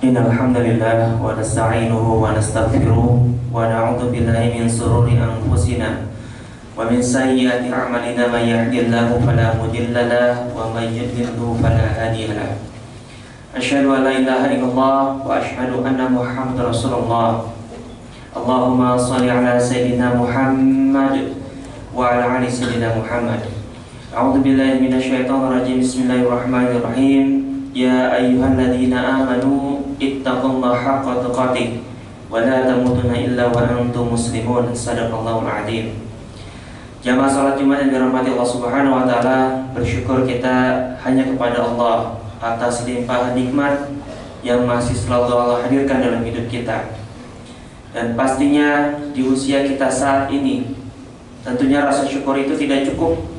Innal hamdalillah wa nasta'inuhu wa nastaghfiruh wa na'udzu billahi min shururi anfusina wa min sayyiati a'malina may yahdihillahu fala mudilla lahu wa may yudlilhu fala hadiya lahu. Asyhadu an la ilaha illallah wa asyhadu anna Muhammadar Rasulullah. Allahumma shalli ala sayyidina Muhammad wa ala ali sayyidina Muhammad. A'udzu billahi minasyaitonir rajim. Bismillahirrahmanirrahim. Ya ayyuhalladzina amanu ittaqullaha haqqa tuqatih wa la tamutunna illa wa antum muslimun. Shadaqallahul adzim. Jamaah salat Jumat yang dirahmati Allah Subhanahu wa taala, bersyukur kita hanya kepada Allah atas limpahan nikmat yang masih selalu Allah hadirkan dalam hidup kita. Dan pastinya di usia kita saat ini, tentunya rasa syukur itu tidak cukup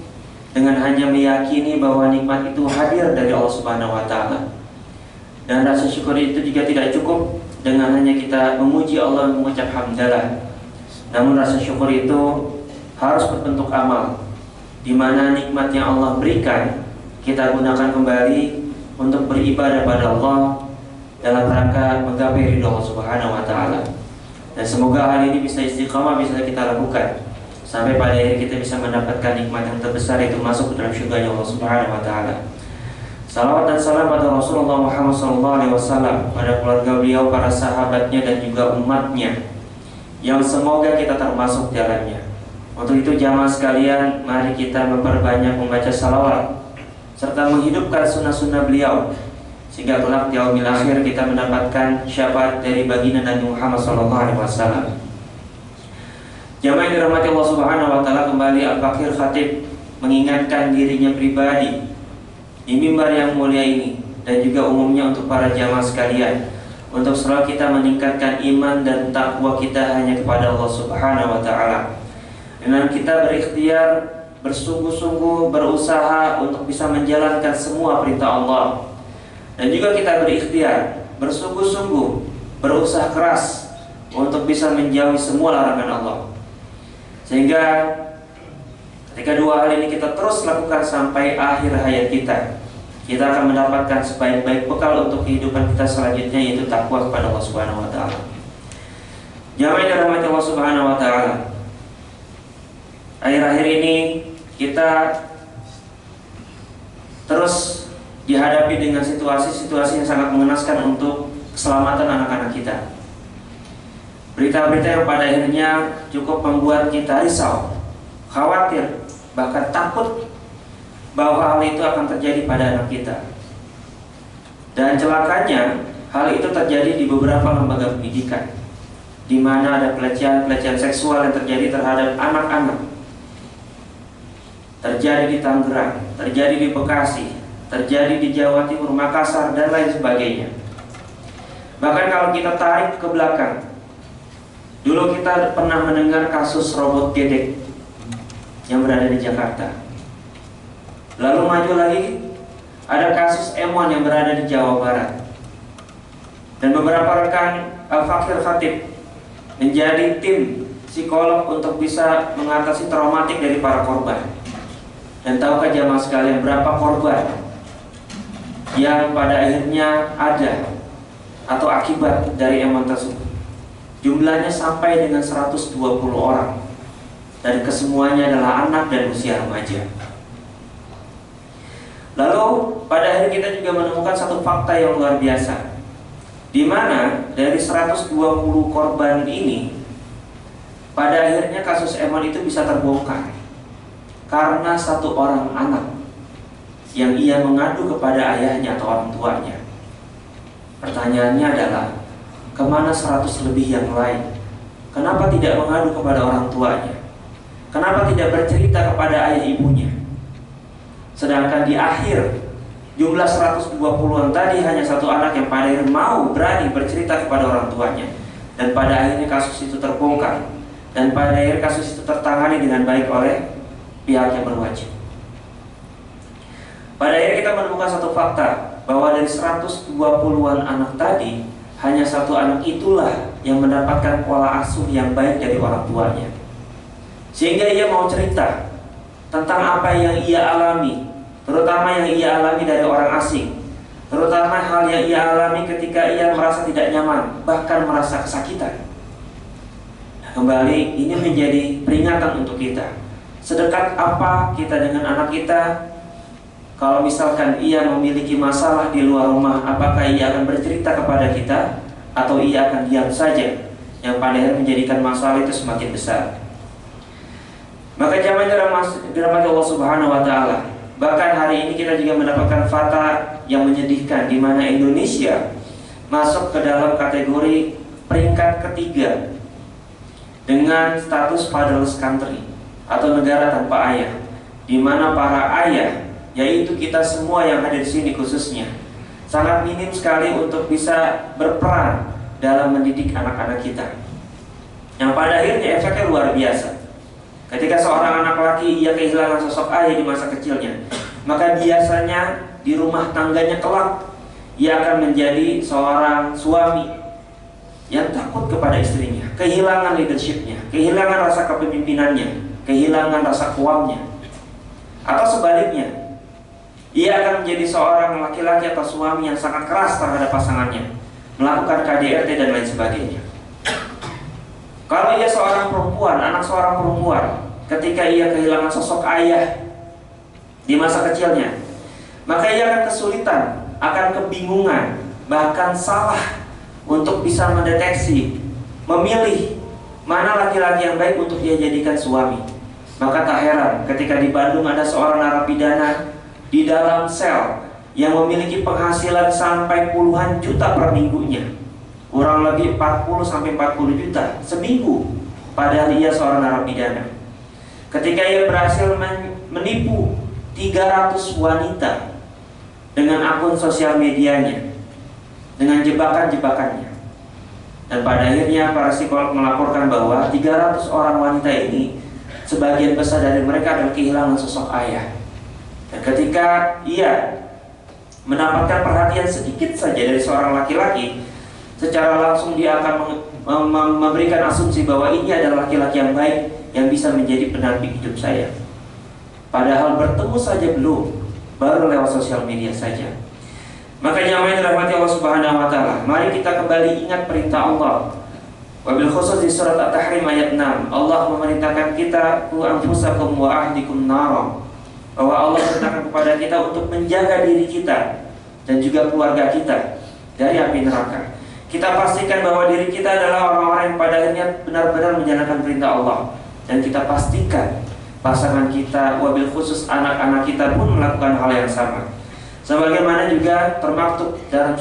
dengan hanya meyakini bahwa nikmat itu hadir dari Allah Subhanahu wa taala. Dan rasa syukur itu juga tidak cukup dengan hanya kita memuji Allah, mengucap hamdalah. Namun rasa syukur itu harus berbentuk amal, di mana nikmat yang Allah berikan kita gunakan kembali untuk beribadah pada Allah dalam rangka menggapai ridha Allah Subhanahu wa taala. Dan semoga hal ini bisa istiqamah, bisa kita lakukan sampai pada akhirnya kita bisa mendapatkan nikmat yang terbesar, yaitu masuk ke dalam syurga Allah Subhanahu wa taala. Salawat dan salam pada Rasulullah Muhammad SAW, pada keluarga beliau, para sahabatnya dan juga umatnya, yang semoga kita termasuk dalamnya. Untuk itu jamaah sekalian, mari kita memperbanyak membaca salawat serta menghidupkan sunnah-sunnah beliau, sehingga kelak di yaumil akhir kita mendapatkan syafaat dari baginda Nabi Muhammad SAW. Jamaah yang dirahmati Allah Subhanahu wa taala, kembali Al-Fakir Khatib mengingatkan dirinya pribadi di mimbar yang mulia ini dan juga umumnya untuk para jamaah sekalian, untuk selalu kita meningkatkan iman dan takwa kita hanya kepada Allah Subhanahu wa taala. Dengan kita berikhtiar, bersungguh-sungguh berusaha untuk bisa menjalankan semua perintah Allah, dan juga kita berikhtiar, bersungguh-sungguh berusaha keras untuk bisa menjauhi semua larangan Allah. Sehingga ketika dua hal ini kita terus lakukan sampai akhir hayat kita, kita akan mendapatkan sebaik-baik bekal untuk kehidupan kita selanjutnya, yaitu takwa kepada Allah Subhanahu wa taala. Jamaah yang dirahmati Allah Subhanahu wa taala, akhir-akhir ini kita terus dihadapi dengan situasi-situasi yang sangat mengenaskan untuk keselamatan anak-anak kita. Berita-berita yang pada akhirnya cukup membuat kita risau, khawatir, bahkan takut bahwa hal itu akan terjadi pada anak kita. Dan celakanya hal itu terjadi di beberapa lembaga pendidikan, di mana ada pelecehan seksual yang terjadi terhadap anak-anak. Terjadi di Tangerang, terjadi di Bekasi, terjadi di Jawa Timur, Makassar, dan lain sebagainya. Bahkan kalau kita tarik ke belakang, dulu kita pernah mendengar kasus robot gedek yang berada di Jakarta. Lalu maju lagi, ada kasus Emon yang berada di Jawa Barat. Dan beberapa rekan Al-Fakir Khatib menjadi tim psikolog untuk bisa mengatasi traumatik dari para korban. Dan tahukah jamaah sekalian berapa korban yang pada akhirnya ada atau akibat dari Emon tersebut? Jumlahnya sampai dengan 120 orang, dan kesemuanya adalah anak dan usia remaja. Lalu pada akhirnya kita juga menemukan satu fakta yang luar biasa, di mana dari 120 korban ini, pada akhirnya kasus Emon itu bisa terbongkar karena satu orang anak yang ia mengadu kepada ayahnya atau orang tuanya. Pertanyaannya adalah, kemana 100 lebih yang lain? Kenapa tidak mengadu kepada orang tuanya? Kenapa tidak bercerita kepada ayah ibunya? Sedangkan di akhir jumlah 120-an tadi hanya satu anak yang pada akhirnya mau berani bercerita kepada orang tuanya. Dan pada akhirnya kasus itu terbongkar, dan pada akhirnya kasus itu tertangani dengan baik oleh pihak yang berwajib. Pada akhirnya kita menemukan satu fakta, bahwa dari 120-an anak tadi, hanya satu anak itulah yang mendapatkan pola asuh yang baik dari orang tuanya, sehingga ia mau cerita tentang apa yang ia alami, terutama yang ia alami dari orang asing, terutama hal yang ia alami ketika ia merasa tidak nyaman, bahkan merasa kesakitan. Kembali, ini menjadi peringatan untuk kita. Sedekat apa kita dengan anak kita? Kalau misalkan ia memiliki masalah di luar rumah, apakah ia akan bercerita kepada kita atau ia akan diam saja, yang padahal menjadikan masalah itu semakin besar. Maka jangan dirahmati Allah Subhanahu wa taala. Bahkan hari ini kita juga mendapatkan fakta yang menyedihkan, di mana Indonesia masuk ke dalam kategori peringkat ketiga dengan status fatherless country atau negara tanpa ayah, di mana para ayah, yaitu kita semua yang ada di sini khususnya, sangat minim sekali untuk bisa berperan dalam mendidik anak-anak kita. Yang pada akhirnya efeknya luar biasa. Ketika seorang anak laki ia kehilangan sosok ayah di masa kecilnya, maka biasanya di rumah tangganya kelak ia akan menjadi seorang suami yang takut kepada istrinya, kehilangan leadershipnya, kehilangan rasa kepemimpinannya, kehilangan rasa kuamnya. Atau sebaliknya, ia akan menjadi seorang laki-laki atau suami yang sangat keras terhadap pasangannya, melakukan KDRT dan lain sebagainya. Kalau ia seorang perempuan, anak seorang perempuan, ketika ia kehilangan sosok ayah di masa kecilnya, maka ia akan kesulitan, akan kebingungan, bahkan salah untuk bisa mendeteksi, memilih mana laki-laki yang baik untuk ia jadikan suami. Maka tak heran ketika di Bandung ada seorang narapidana di dalam sel yang memiliki penghasilan sampai puluhan juta per minggunya, kurang lebih 40-40 juta seminggu, padahal ia seorang narapidana. Ketika ia berhasil menipu 300 wanita dengan akun sosial medianya, dengan jebakan-jebakannya, dan pada akhirnya para psikolog melaporkan bahwa 300 orang wanita ini, sebagian besar dari mereka adalah kehilangan sosok ayah. Dan ketika ia mendapatkan perhatian sedikit saja dari seorang laki-laki, secara langsung dia akan memberikan asumsi bahwa ini adalah laki-laki yang baik yang bisa menjadi pendamping hidup saya. Padahal bertemu saja belum, baru lewat sosial media saja. Makanya yang dirahmati Allah Subhanahu wa taala, mari kita kembali ingat perintah Allah. Wabil khusus di surat At-Tahrim ayat 6, Allah memerintahkan kita ku anfusakum wa ahlikum nara, bahwa Allah memerintahkan kepada kita untuk menjaga diri kita dan juga keluarga kita dari api neraka. Kita pastikan bahwa diri kita adalah orang-orang yang pada akhirnya benar-benar menjalankan perintah Allah, dan kita pastikan pasangan kita, wabil khusus anak-anak kita pun melakukan hal yang sama. Sebagaimana juga termaktub dalam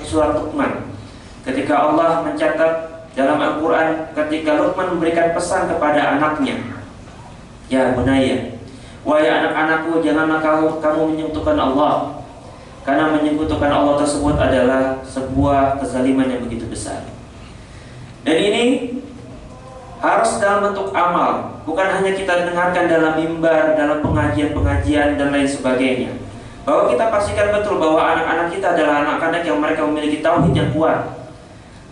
surat Luqman, ketika Allah mencatat dalam Al-Quran, ketika Luqman memberikan pesan kepada anaknya, ya bunaya, wahai anak-anakku, janganlah kamu menyekutukan Allah, karena menyekutukan Allah tersebut adalah sebuah kezaliman yang begitu besar. Dan ini harus dalam bentuk amal, bukan hanya kita dengarkan dalam mimbar, dalam pengajian-pengajian dan lain sebagainya. Bahwa kita pastikan betul bahwa anak-anak kita adalah anak-anak yang mereka memiliki tauhid yang kuat.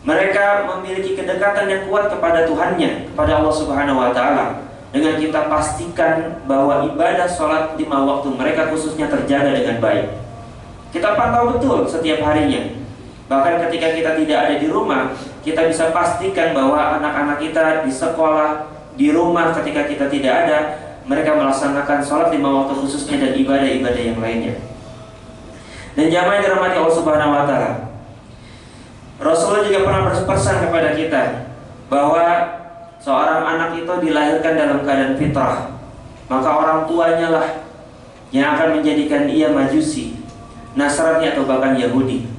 Mereka memiliki kedekatan yang kuat kepada Tuhannya, kepada Allah Subhanahu wa taala. Dengan kita pastikan bahwa ibadah sholat 5 waktu mereka khususnya terjaga dengan baik. Kita pantau betul setiap harinya. Bahkan ketika kita tidak ada di rumah, kita bisa pastikan bahwa anak-anak kita di sekolah, di rumah ketika kita tidak ada, mereka melaksanakan sholat 5 waktu khususnya dan ibadah-ibadah yang lainnya. Dan jamaah yang dirahmati Allah Subhanahu wa taala, Rasulullah juga pernah berpesan kepada kita bahwa seorang anak itu dilahirkan dalam keadaan fitrah, maka orang tuanya lah yang akan menjadikan ia Majusi, Nasrani atau bahkan Yahudi.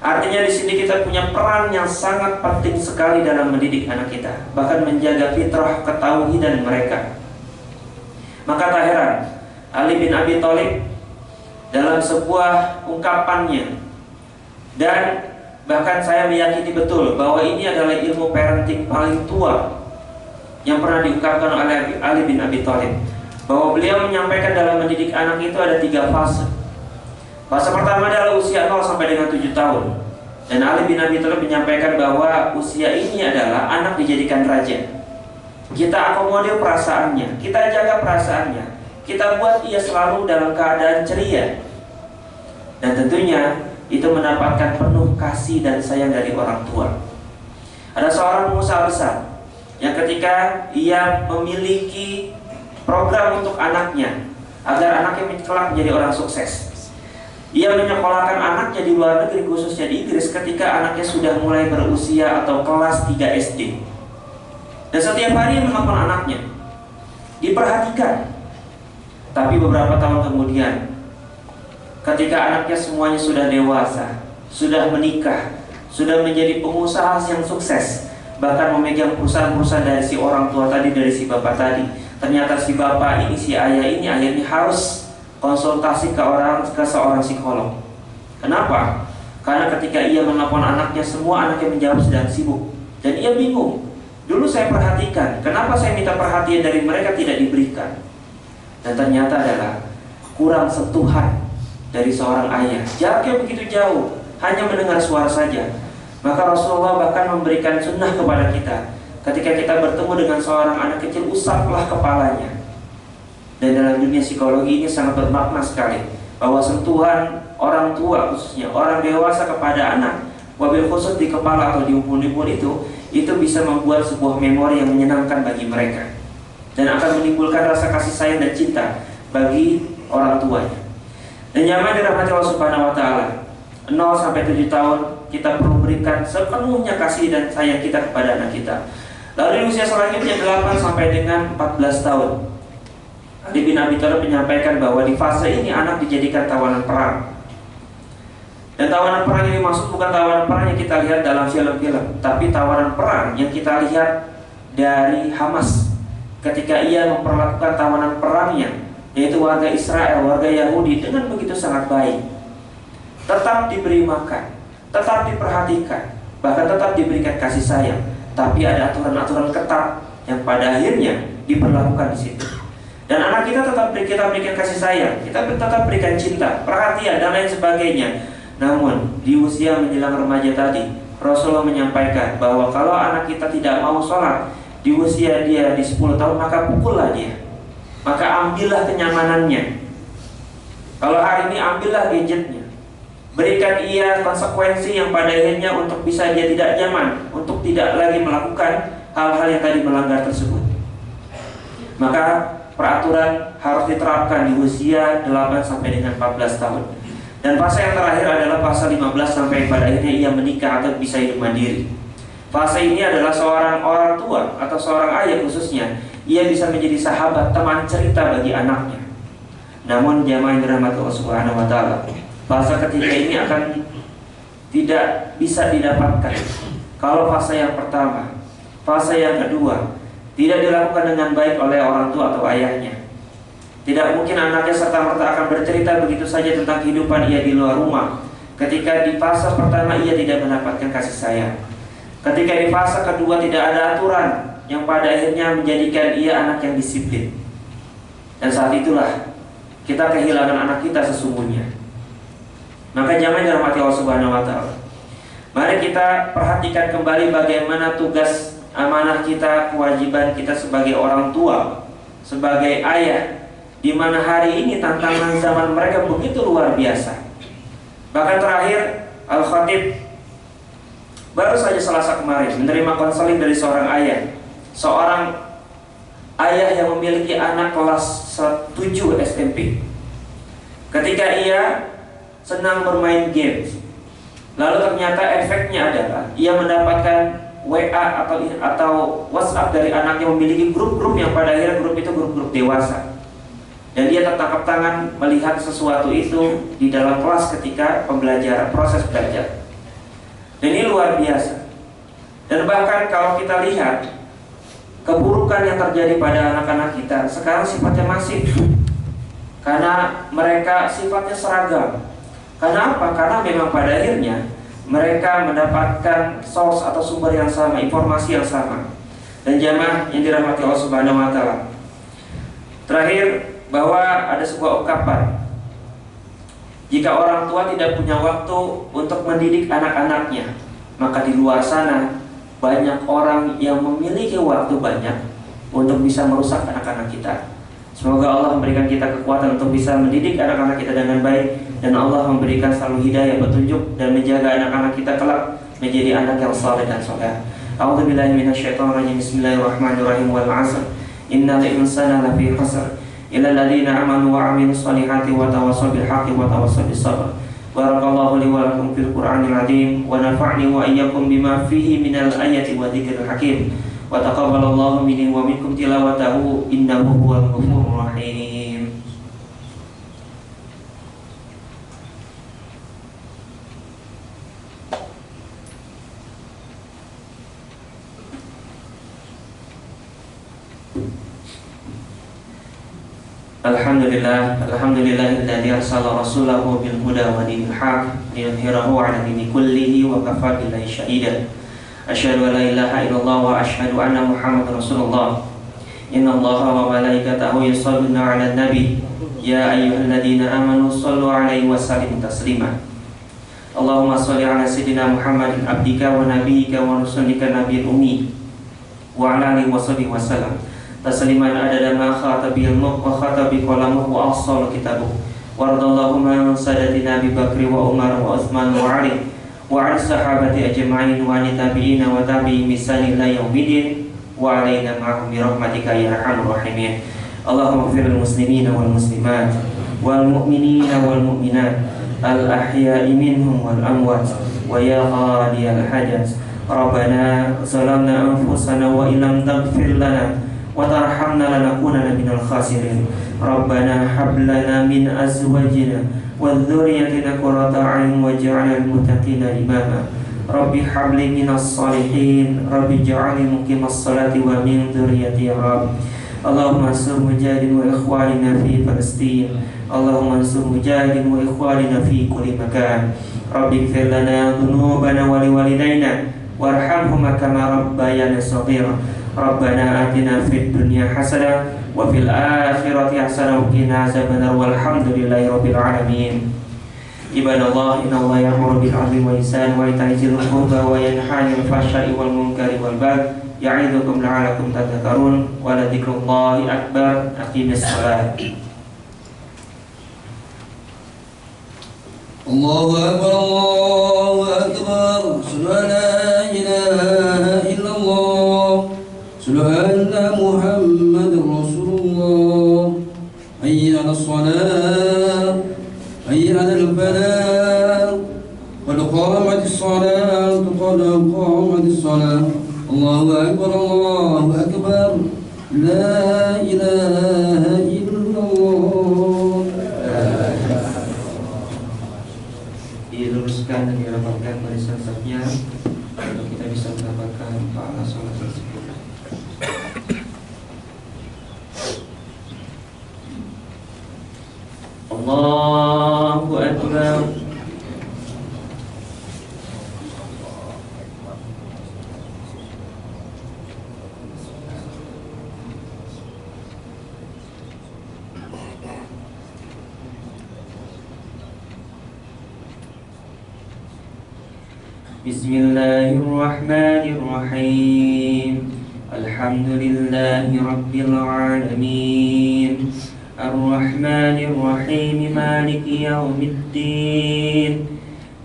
Artinya di sini kita punya peran yang sangat penting sekali dalam mendidik anak kita, bahkan menjaga fitrah ketauhidan mereka. Maka tak heran Ali bin Abi Thalib dalam sebuah ungkapannya, dan bahkan saya meyakini betul bahwa ini adalah ilmu parenting paling tua yang pernah diungkapkan oleh Ali bin Abi Thalib, bahwa beliau menyampaikan dalam mendidik anak itu ada 3 fase. Fase pertama adalah usia 0 sampai dengan 7 tahun. Dan Ali bin Abi Thalib menyampaikan bahwa usia ini adalah anak dijadikan raja. Kita akomodir perasaannya, kita jaga perasaannya, kita buat ia selalu dalam keadaan ceria. Dan tentunya itu mendapatkan penuh kasih dan sayang dari orang tua. Ada seorang pengusaha besar yang ketika ia memiliki program untuk anaknya agar anaknya kelak menjadi orang sukses, ia menyekolahkan anaknya di luar negeri, khususnya di Inggris, ketika anaknya sudah mulai berusia atau kelas 3 SD. Dan setiap hari menelpon anaknya, diperhatikan. Tapi beberapa tahun kemudian, ketika anaknya semuanya sudah dewasa, sudah menikah, sudah menjadi pengusaha yang sukses, bahkan memegang perusahaan-perusahaan dari si orang tua tadi, dari si bapak tadi, ternyata si bapak ini, si ayah ini akhirnya harus konsultasi ke seorang psikolog. Kenapa? Karena ketika ia menelpon anaknya, semua anaknya menjawab sedang sibuk. Dan ia bingung. Dulu saya perhatikan, kenapa saya minta perhatian dari mereka tidak diberikan? Dan ternyata adalah kurang sentuhan dari seorang ayah. Jaraknya begitu jauh, hanya mendengar suara saja. Maka Rasulullah bahkan memberikan sunnah kepada kita. Ketika kita bertemu dengan seorang anak kecil, usaplah kepalanya. Dan dalam dunia psikologi ini sangat bermakna sekali, bahwa sentuhan orang tua, khususnya orang dewasa kepada anak, wabil khusus di kepala atau di umpun-umpun itu bisa membuat sebuah memori yang menyenangkan bagi mereka, dan akan menimbulkan rasa kasih sayang dan cinta bagi orang tuanya. Dan jamaah dirahmati Allah Subhanahu wa Ta'ala, 0 sampai 7 tahun kita perlu berikan sepenuhnya kasih dan sayang kita kepada anak kita. Lalu di usia selanjutnya 8 sampai dengan 14 tahun, Ali bin Abi Thalib menyampaikan bahwa di fase ini anak dijadikan tawanan perang. Dan tawanan perang ini maksud bukan tawanan perang yang kita lihat dalam film-film, tapi tawanan perang yang kita lihat dari Hamas ketika ia memperlakukan tawanan perangnya, yaitu warga Israel, warga Yahudi, dengan begitu sangat baik. Tetap diberi makan, tetap diperhatikan, bahkan tetap diberikan kasih sayang. Tapi ada aturan-aturan ketat yang pada akhirnya diperlakukan di situ. Dan anak kita kita berikan kasih sayang, kita tetap berikan cinta, perhatian, dan lain sebagainya. Namun di usia menjelang remaja tadi, Rasulullah menyampaikan bahwa kalau anak kita tidak mau sholat di usia dia di 10 tahun, maka pukullah dia, maka ambillah kenyamanannya. Kalau hari ini ambillah gadgetnya, berikan ia konsekuensi yang pada akhirnya untuk bisa dia tidak nyaman, untuk tidak lagi melakukan hal-hal yang tadi melanggar tersebut. Maka peraturan harus diterapkan di usia 8 sampai dengan 14 tahun. Dan fase yang terakhir adalah fase 15 sampai pada akhirnya ia menikah atau bisa hidup mandiri. Fase ini adalah seorang orang tua atau seorang ayah khususnya, ia bisa menjadi sahabat, teman cerita bagi anaknya. Namun jamaah yang dirahmati Allah Subhanahu wa Ta'ala, fase ketiga ini akan tidak bisa didapatkan kalau fase yang pertama, fase yang kedua tidak dilakukan dengan baik oleh orang tua atau ayahnya. Tidak mungkin anaknya serta-merta akan bercerita begitu saja tentang kehidupan ia di luar rumah, ketika di fase pertama ia tidak mendapatkan kasih sayang. Ketika di fase kedua tidak ada aturan yang pada akhirnya menjadikan ia anak yang disiplin. Dan saat itulah kita kehilangan anak kita sesungguhnya. Maka jamaah yang dirahmati Allah Subhanahu wa Ta'ala, mari kita perhatikan kembali bagaimana tugas, amanah kita, kewajiban kita sebagai orang tua, sebagai ayah, di mana hari ini tantangan zaman mereka begitu luar biasa. Bahkan terakhir Al-Khatib baru saja Selasa kemarin menerima konseling dari seorang ayah yang memiliki anak kelas 7 SMP. Ketika ia senang bermain game, lalu ternyata efeknya adalah ia mendapatkan WA atau WhatsApp dari anaknya, memiliki grup-grup yang pada akhirnya grup itu grup-grup dewasa. Dan dia tertangkap tangan melihat sesuatu itu di dalam kelas ketika pembelajaran, proses belajar. Dan ini luar biasa. Dan bahkan kalau kita lihat keburukan yang terjadi pada anak-anak kita sekarang sifatnya masif, karena mereka sifatnya seragam. Karena apa? Karena memang pada akhirnya mereka mendapatkan source atau sumber yang sama, informasi yang sama. Dan jamaah yang dirahmati Allah Subhanahu wa Ta'ala, terakhir bahwa ada sebuah ungkapan, jika orang tua tidak punya waktu untuk mendidik anak-anaknya, maka di luar sana banyak orang yang memiliki waktu banyak untuk bisa merusak anak-anak kita. Semoga Allah memberikan kita kekuatan untuk bisa mendidik anak-anak kita dengan baik, dan Allah memberikan selalu hidayah petunjuk dan menjaga anak-anak kita kelak menjadi anak yang saleh dan salehah. A'udzubillahi minasyaitonir rajim. Bismillahirrahmanirrahim. Wal 'asr. Innal insana lafi khusr illa alladziina aamanu wa 'amilus shalihati wa tawassaw bil haqqi wa tawassaw bis sabr. Barakallahu li wa lakum fil Qur'anil 'azim wa nafa'ni wa iyyakum bima fihi minal ayati wa dzikril hakim. Wa taqabbalallahu minni wa minkum tilawatahu innahu huwal ghafurur rahim. Alhamdulillahilladzi arsala rasulahu bil huda wa dinil haq liyudhhirahu 'ala dini kullihi wa kafaa billahi shahida. Asyhadu an la ilaha illallah wa asyhadu anna Muhammadar Rasulullah. Innallaha wa malaikatahu yusholluna 'alan nabi ya ayyuhalladzina amanu shallu 'alaihi wa sallimu taslima. Allahumma shalli 'ala sayyidina Muhammadin abdika wa nabiyyika wa rasulika nabiyil ummi wa 'ala alihi wa sahbihi wa sallam tasliman adada ma khatabi ilmuh wa khatabi qalamuh wa ahsal kitabuh waradallahu man sadatina Abi Bakri wa Umar wa Uthman wa Ali wa ala sahabati ajma'in wa tabi'ina wa tabi'in misani ila yaumidin wa alaina ma'ahum bi rahmatika ya arhamar rahimin. Allahumma ighfir lil muslimina wal muslimat wal mu'minina wal mu'minat al ahya'i minhum wal amwat wa ya qadiyal hajat. Rabbana zalamna anfusana wa illam taghfir lana wa tarhamna lanakunanna minal khasirin. Rabbana hab lana min azwajina wa dhurriyyatina qurrata a'yun waj'alna lil muttaqina imama. Rabbi hab li minas salihin. Rabbi ij'alni muqimas salati wa min dhurriyyati ya Rabb. Allahumma ansur mujahidin wa ikhwanina fi Palestin. Allahumma ansur mujahidin wa ikhwanina fi kulli makan. Rabbi ighfir lana dhunubana wa liwalidayna warhamhuma kama rabbayana shaghira. Rabbana atina fid dunya hasanah wa fil akhirati hasanah wa qina azabannar walhamdulillahi rabbil alamin. Ibadallah, innallaha ya'muru bil 'adli wal ihsani wa ita'i dzil qurba wa yanha 'anil fahsya'i wal munkari wal baghi ya'idukum la'allakum tadhakkarun wa la dzikrullahi akbar. Aqimis shalah. Allahu akbar, Allahu akbar. Subhana ilaha illallah. Subhana Muhammadur Rasulullah. Hayya 'alas shalah, hayya 'alal falah. Qad qamatis shalah, qad qamatis shalah. Allahu akbar, Allahu akbar. La ilaha illallah. Diluruskan dan dirapatkan barisan safnya untuk kita bisa mendapatkan pahala salat tersebut. Allahu akbar. Bismillahirrahmanirrahim. Alhamdulillahi rabbil alamin. Ar-Rahmanir-Rahim. Maliki yaumiddin.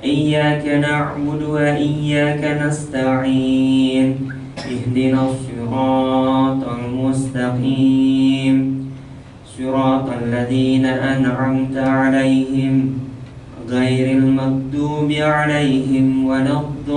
Iyyaka na'budu wa iyyaka nasta'in. Ihdinas siratal mustaqim. Siratal ladzina an'amta 'alaihim ghairil maghdubi 'alaihim waladdallin.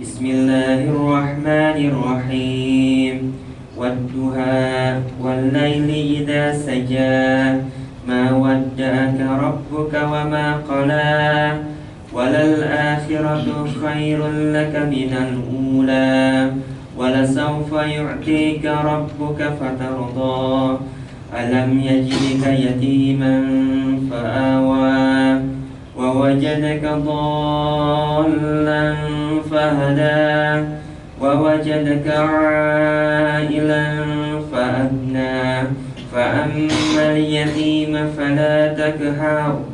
Bismillahirrahmanirrahim. Wadduha wal-laili idza saja. Ma wadda'aka rabbuka wa ma qala. Walal akhiratu khairul laka minal ula. Walasawfa yu'tika rabbuka fatarda. Alam yajidka yatiman fa'awa. Wa wajadaka dhallan fahada. Wa wajadaka 'ailan fa'agna. Fa'ammal yatima fala takhar.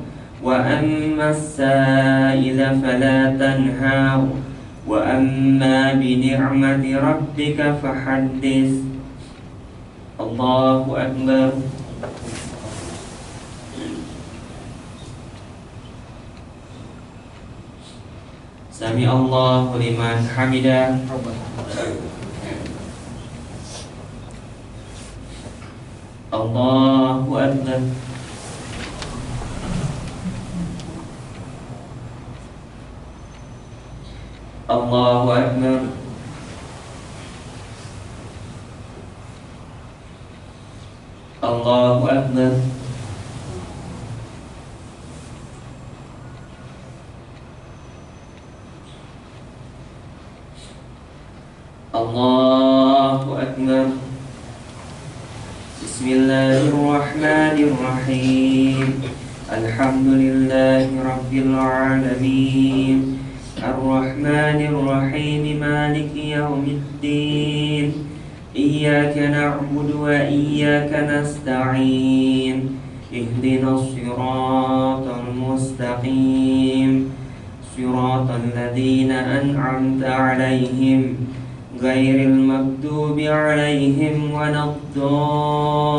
وأما السائل فلا تنهر وأما بنعمة ربك فحدث. الله أكبر. سمع الله لمن حمده. الله أكبر. الله أكبر. الله أكبر. الله أكبر. بسم الله الرحمن الرحيم. الحمد لله رب العالمين الرحمن الرحيم مالك يوم الدين إياك نعبد وإياك نستعين اهدنا الصراط المستقيم صراط الذين أنعمت عليهم غير المغضوب عليهم ولا الضالين.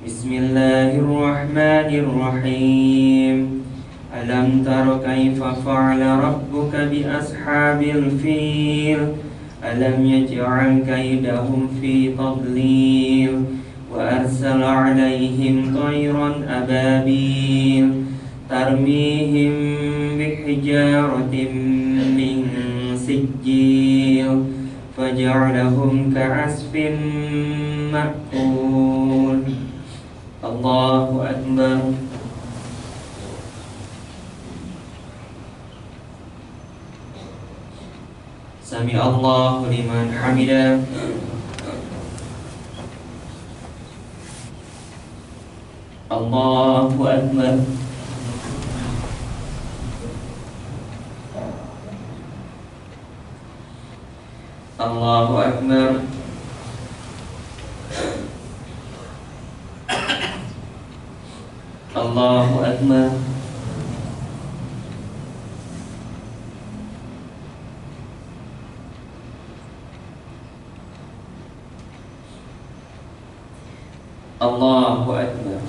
بسم الله الرحمن الرحيم. ألم تر كيف فعل ربك بأصحاب الفيل ألم يجعل كيدهم في تضليل وأرسل عليهم طيرا أبابيل ترميهم بحجارة من سجيل فجعلهم كعصف مأكول. الله أكبر. سمع الله لمن حمده. الله أكبر. الله أكبر. الله أكبر. الله أكبر.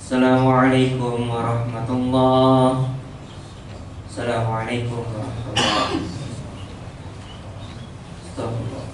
Assalamualaikum warahmatullahi. Assalamualaikum warahmatullahi. Astagfirullah.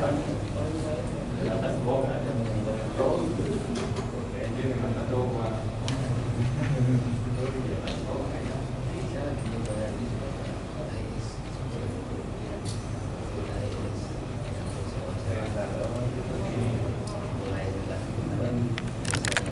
Thank you.